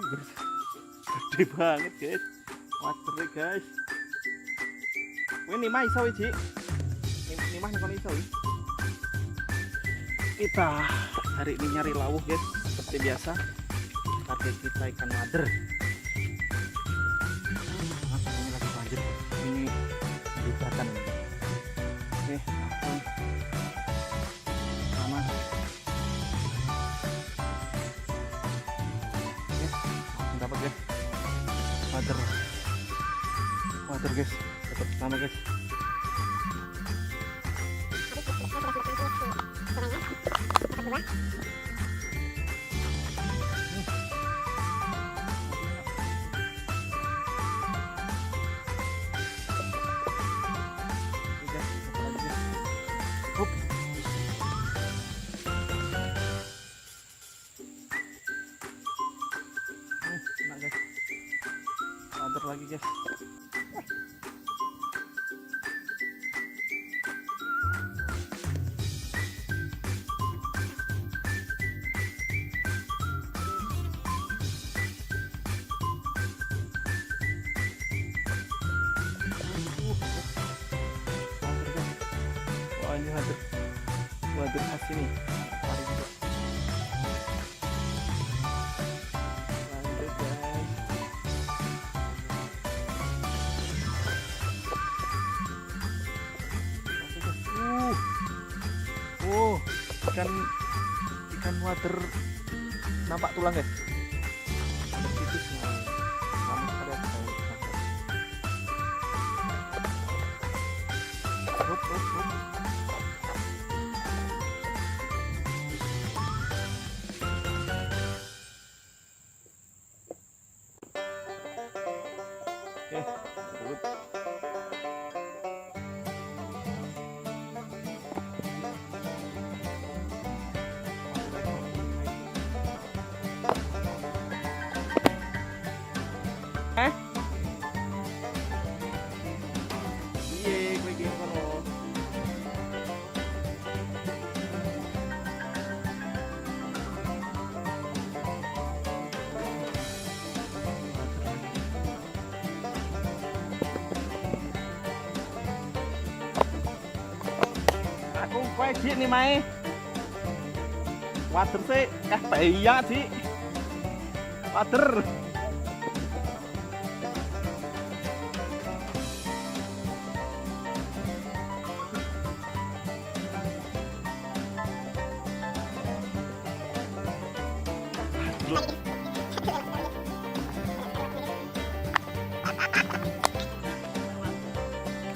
guys. Gede banget guys. Waternya guys. Ini mah iso iki. Ini mah kon iso. Kita hari ini nyari lawuh guys, seperti biasa. Target kita ikan wader. Ini lagi banjir. Ini dibukakan. Oke, langsung sama. Oke, langsung dapat guys. Wader guys, dapat sama guys. Enak guys, wader lagi guys. Wah, ini wader khas ini. Mari juga. Lanjut guys. Ikan wader nampak tulang guys. Ada titis nih. Selamat sekali aku tahu. Hup. Oke, good. Iya, gue gini kono. Aku kowe gini mae. Wader sih, bayang sih. Wader.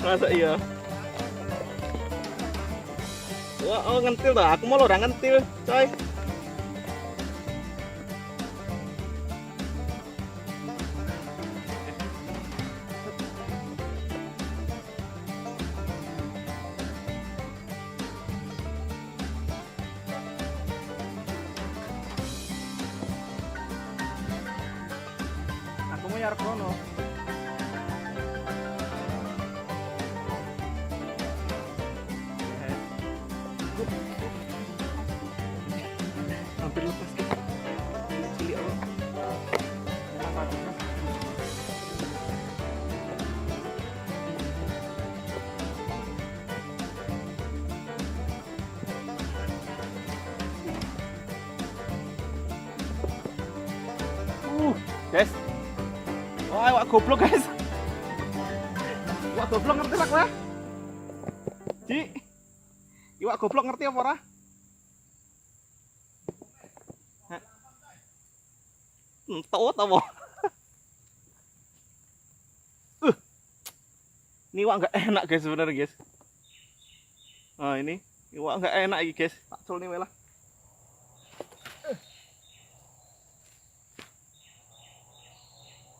Masa iya? Wah, oh ngentil dah. Aku mau lo udah ngentil, coy. Aku mau nyari krono. Hampir lepas guys. Cilik Allah. Guys. Wah, awak goblok guys. Iwak goblok ngerti lah kowe? Ci. Iwak goblok ngerti apa ora? Entot apa? Ini iwak nggak enak guys sebenarnya guys. Nah ini iwak nggak enak ini guys. Tak cul nih lah.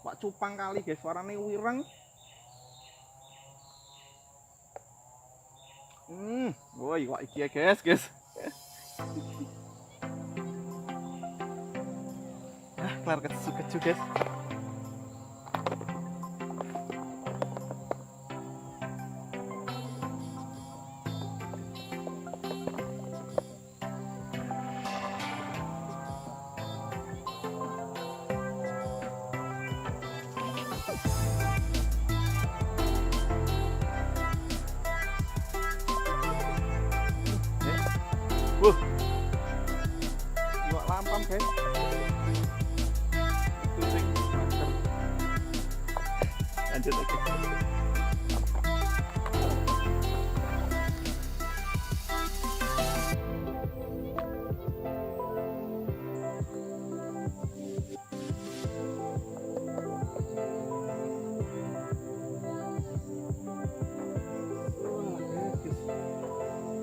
Wak cupang kali guys, warnanya wireng. Woi, wak iki ya guys. Kelar keju guys. Wuh, iwak lampam guys. Itu sing masker. Lanjut lagi.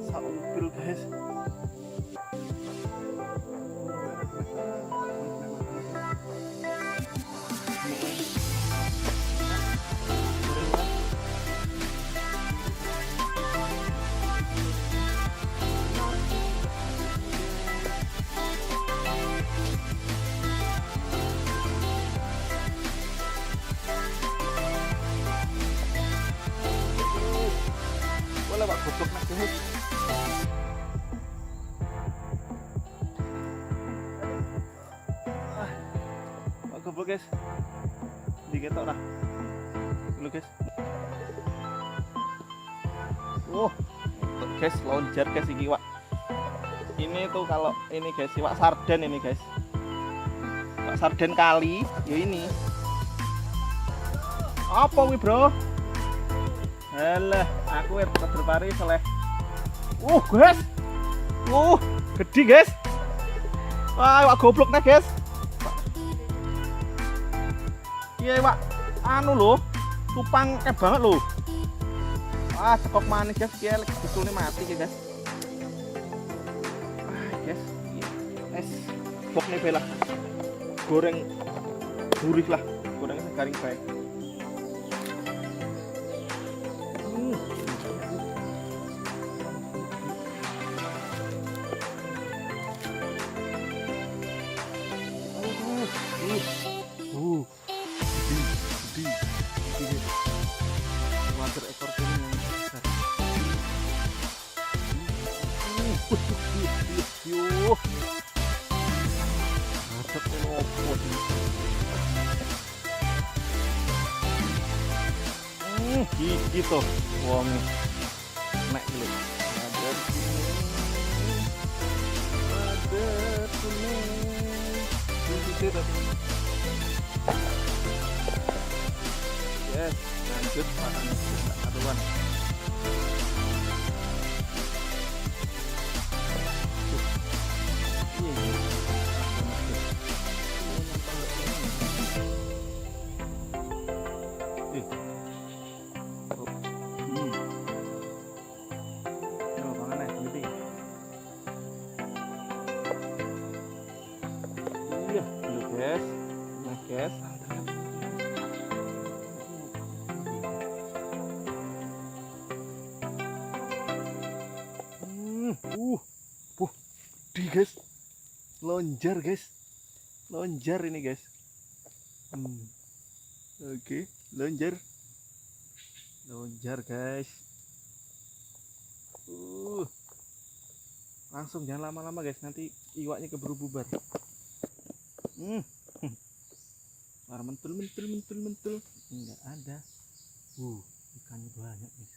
Saupil guys. Boleh pak goblok nak guys. Pak goblok guys. Diketok lah. Dulu guys. Guys, lonjar guys ini Wak. Ini tuh kalau ini guys, iwak sarden ini guys. Iwak sarden kali, ya ini. Apa wih bro? Alah, aku terpari seleh. Guys. Gede guys. Wah, iwak goblok nih guys. Iya iwak anu loh, cupang banget loh. Wah, sekok manis guys, iki lek dicune mati iki guys. Guys, es bok nih bela. Goreng gurih lah, gorengnya segaring baik. Wader ekor kuning yang besar. Mantap opo gigi tuh wong nek dulu. Wader kuning. Yes, lanjut makan aduan. Iya, dulu guys. Nah guys, di guys, lonjar guys, lonjar ini guys. Oke, lonjar guys. Langsung jangan lama-lama guys, nanti iwaknya keburu bubar. War mentul. Enggak ada. Ikannya banyak guys.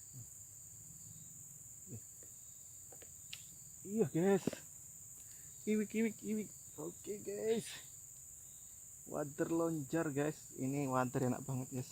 Iya guys. Kiwi. Oke guys. Wader lonjar guys. Ini wader enak banget guys.